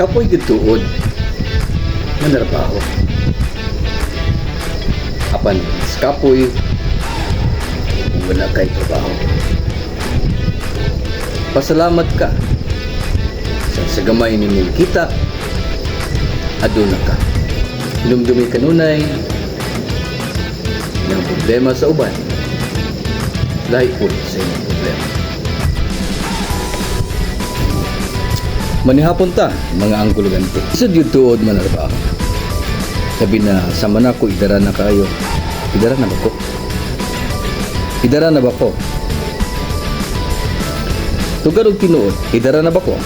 kapoy gituod nga trabaho. Apan sa kapoy kung wala kay trabaho. Pasalamat ka sa gamay ni kita. Aduna ka. Dumdumi kanunay ng problema sa uban. Lahi po sa inyong problema. Manihapon ta, mga angkulugan ko. Isod yung tuod manarbaho. Sabi na, sama na ko, idara na kayo. Idara na ba ko? Idara na ba ko? Tugarog tinuod, idara na ba ko?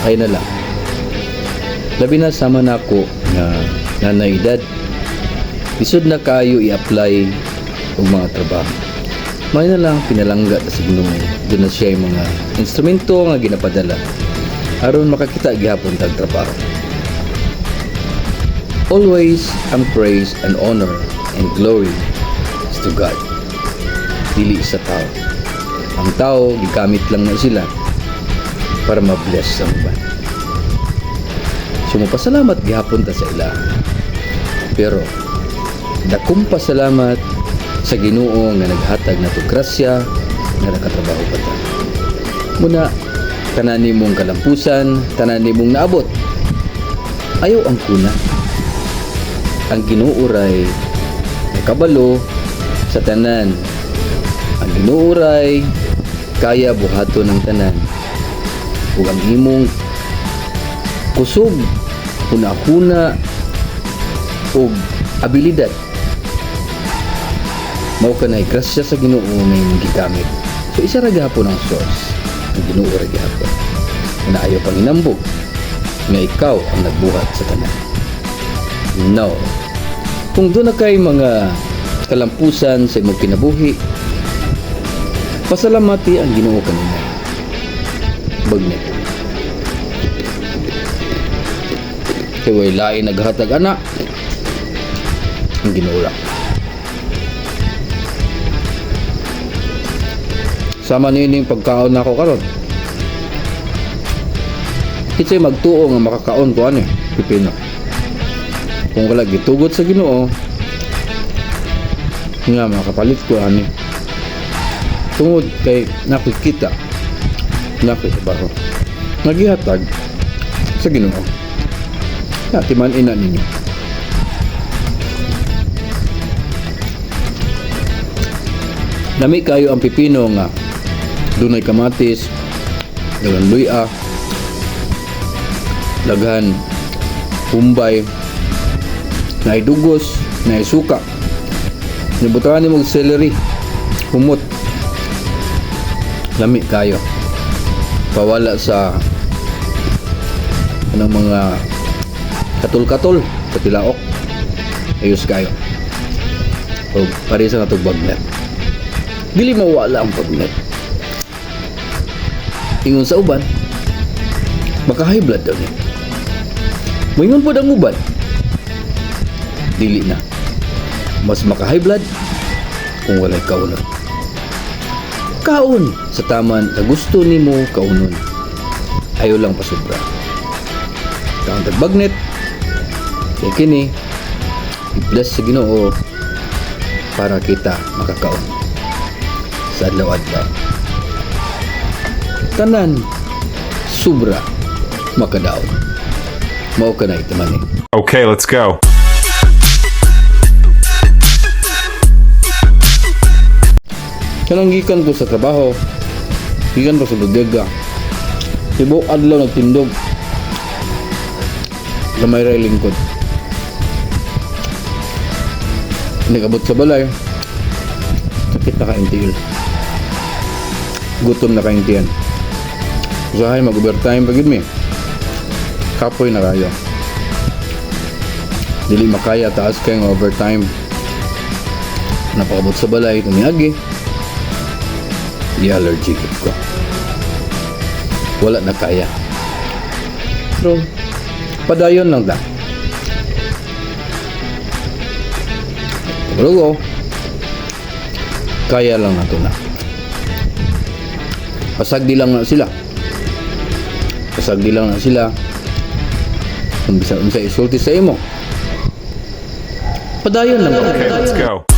Ay na lang. Labi na sama na ko na nanaydad. Isod na kayo i-apply ang mga trabaho. May na lang pinalangga sa Ginoo. Doon na siya yung mga instrumento nga ginapadala aron makakita gihapon tag trabaho. Always ang praise and honor and glory is to God. Dili sa tao. Ang tao gigamit lang na sila para ma-bless sa uban. So mapasalamat gihapon ta sa ila. Pero dakong pasalamat sa Ginoo nga naghatag nato grasya nga nakatrabaho pa ta. Muna tanan nimong kalampusan, tanan nimong naabot. Ayaw ang kuna. Ang Ginoo ray nakabalo sa tanan. Ang Ginoo ray kaya buhaton ng tanan. Ug ang imong kusog, huna-huna ug abilidad mao kanay grasya sa Ginoo nga imong gigamit. So isa ra gyapon ang source ang Ginoo ra gyapon na ayaw pang inambog nga ikaw ang nagbuhat sa tanan. No, kung doon na kay mga kalampusan sa imong kinabuhi, pasalamati ang Ginoo kanina. Bagnet kay way lain naghatag ana ang Ginoo lang. Sama nining pagkaon nako karon. Kitay magtuo nga makakaon ko ani pipino. Kung wala gitugot sa Ginoo, nga makapalit ko ani. Tungod kay nakikita nakitabaho. Nagihatag sa Ginoo. Timan ina ninyo. Nami kayo ang pipino nga dunay kamatis, daghan luya, daghan humbay, naay dugos, naay suka. Nibutangan ni mong celery, humot. Lami kayo. Pawala sa anong mga katul-katul sa tilaok. Ayos kayo. O pare sa natong bagnet. Dili mawala ang bagnet. Ingon sa uban, baka high blood daw niya. Moingon po ang uban, dili na. Mas maka high blood kung walay kaunon. Kaon sa taman na gusto nimo kaunon. Ayaw lang pasubra. Kaon tag bagnet. Kaya kini i-bless sa Ginoo para kita makakaon sa adlaw-adlaw. Tanan sobra makadaon. Mao kanay tamani. Okay, let's go. Kanang gikan ko sa trabaho, gikan ko sa bodega. Tibuok adlaw nagtindog. Gamay ra lingkod. Nagabot sa balay. Sakit na kaintiil. Gutom na kaintiyan. Usahay mag-overtime pagid mi. Kapoy na kayo. Dili makaya taas kay nga overtime. Napakabot sa balay tumiagi. Di allergic ko. Wala na kaya. Pero padayon lang ta. Pero kaya lang nato na. Pasagdi lang na sila. Pasagdi lang na sila. Kung bisa isulti sa imo. Padayon lang. Okay, let's go.